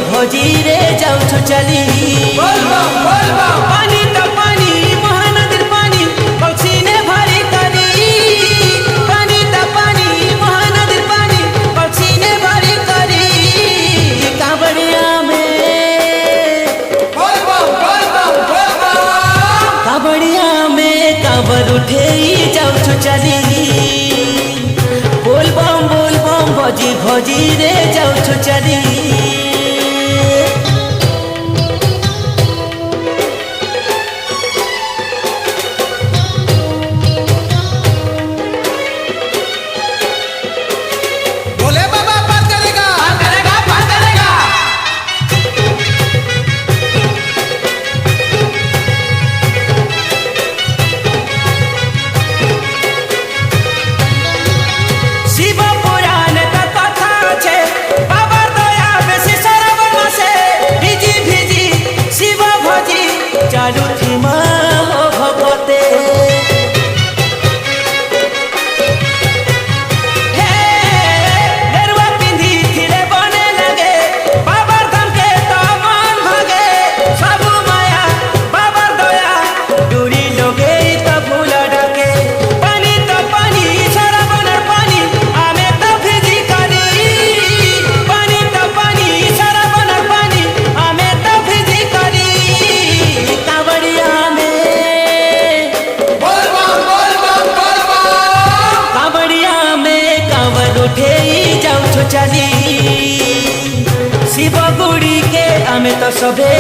भोजी रे जाऊँ चली पानी तो पानी महानदीर पानी पक्षी ने भरी करी पानी तो पानी महानदीर पानी पक्षी ने भरी करी कांवड़िया में कांवर उठे जाऊँ चली बोल बम भोजी भोजी रे जाऊँ चली चली शिव गुड़ी के आमे तो सबे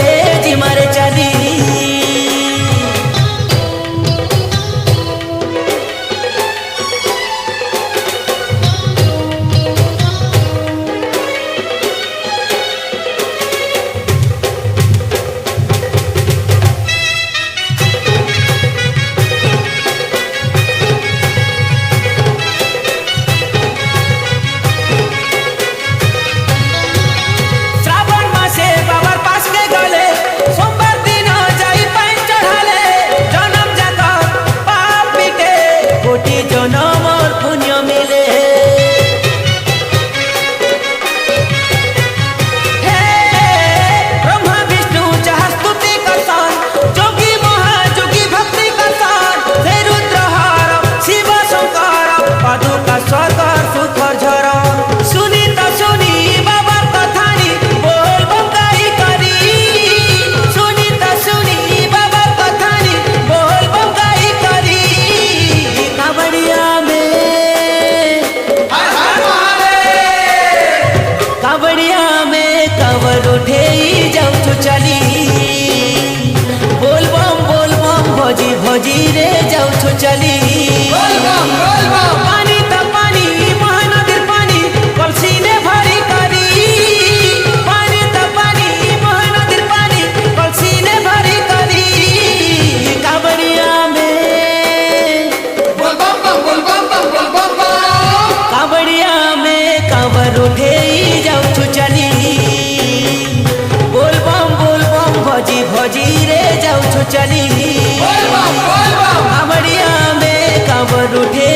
जिमारे चली चली बोल बम भोजी भोजी रे जाऊँ चली पानी तो पानी महानदीर पानी कलसी ने भरी करी पानी तो पानी महानदीर पानी कलसी ने भरी करी कांवड़िया में कांवड़िया में कांवर उठे जाऊँ चली भोजी भोजी रे जाऊँ चली कांवड़िया में कांवर उठे